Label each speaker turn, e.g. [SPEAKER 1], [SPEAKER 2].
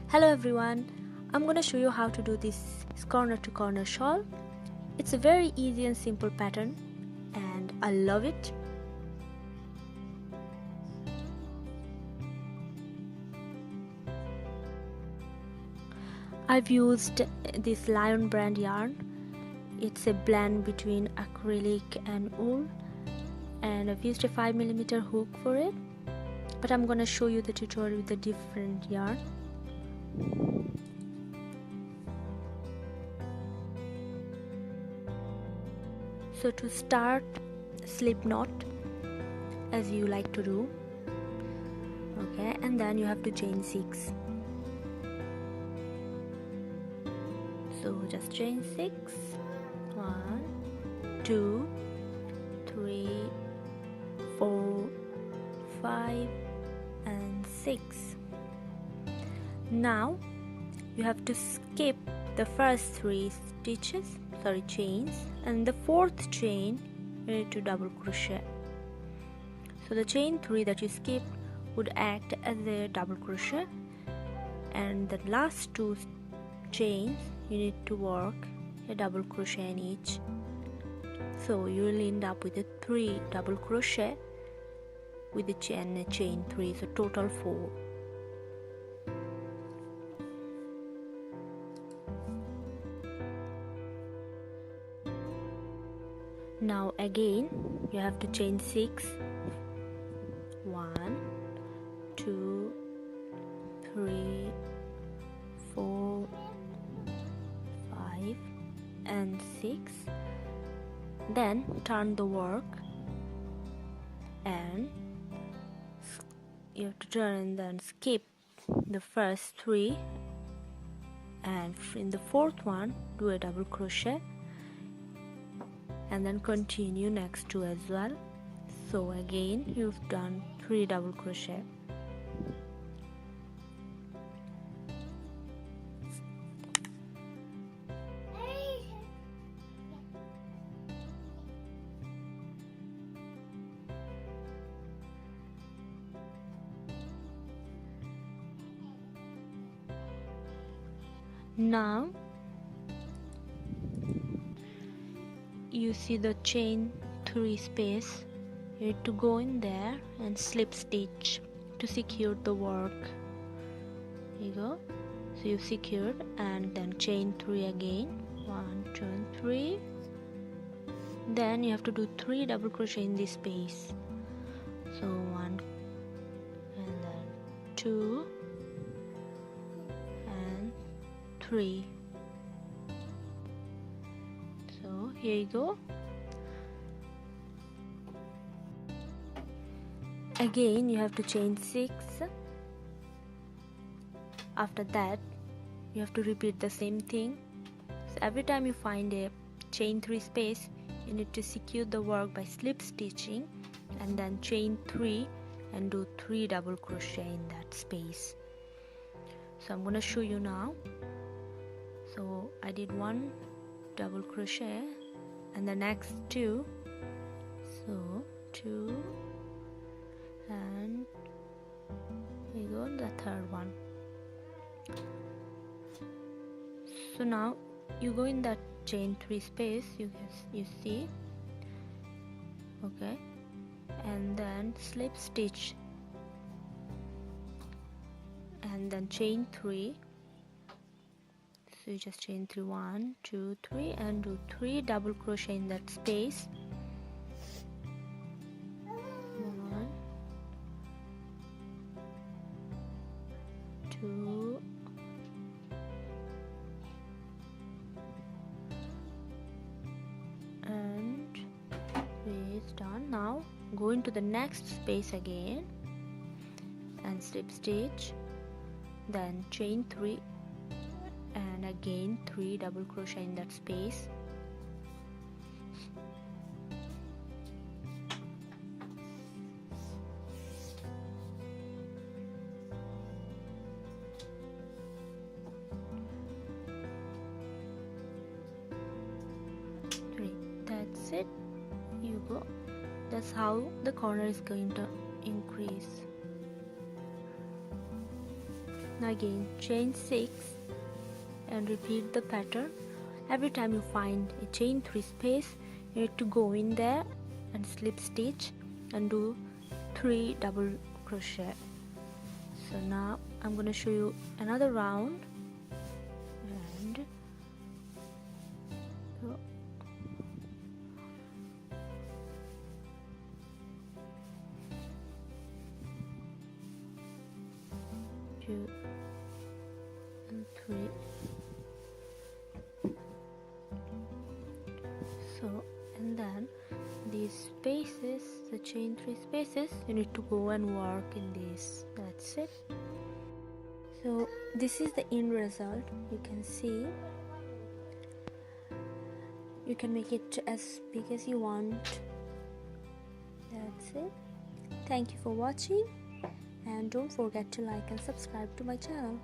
[SPEAKER 1] Hello everyone, I'm gonna show you how to do this corner to corner shawl. It's a very easy and simple pattern and I love it. I've used this Lion brand yarn. It's a blend between acrylic and wool, and I've used a 5mm hook for it, but I'm gonna show you the tutorial with a different yarn. So to start, slip knot as you like to do, okay, and then you have to chain 6. So just chain 6, 1, 2, 3, 4, 5 and 6. Now you have to skip the first 3 chains, and the 4th chain you need to double crochet. So the chain 3 that you skipped would act as a double crochet, and the last 2 chains you need to work a double crochet in each. So you will end up with a 3 double crochet with a chain 3, so total 4. Now again you have to chain 6, 1, 2, 3, 4, 5 and 6. Then turn the work and you have to turn and then skip the first 3, and in the 4th one do a double crochet and then continue next 2 as well. So again you've done 3 double crochet. Now you see the chain 3 space, you need to go in there and slip stitch to secure the work. Here you go. So you secured, and then chain 3 again, 1, 2 and 3. Then you have to do 3 double crochet in this space. So 1 and then 2 and 3. So here you go. Again you have to chain 6. After that you have to repeat the same thing. So every time you find a chain 3 space, you need to secure the work by slip stitching and then chain 3 and do 3 double crochet in that space. So I'm gonna show you now. So I did 1 double crochet and the next 2, so 2 and here you go, the 3rd one. So now you go in that chain 3 space, you see, okay, and then slip stitch and then chain 3. So you just chain 3, 1, 2, 3 and do 3 double crochet in that space. 1, 2 and 3 is done. Now go into the next space again and slip stitch, then chain 3 and again 3 double crochet in that space. That's it. You go. That's how the corner is going to increase. Now again chain 6 and repeat the pattern. Every time you find a chain 3 space, you need to go in there and slip stitch and do 3 double crochet. So now I'm going to show you another round, and so 2 and 3. So, and then these spaces, the chain 3 spaces, you need to go and work in this. That's it. So this is the end result. You can see you can make it as big as you want. That's it. Thank you for watching, and don't forget to like and subscribe to my channel.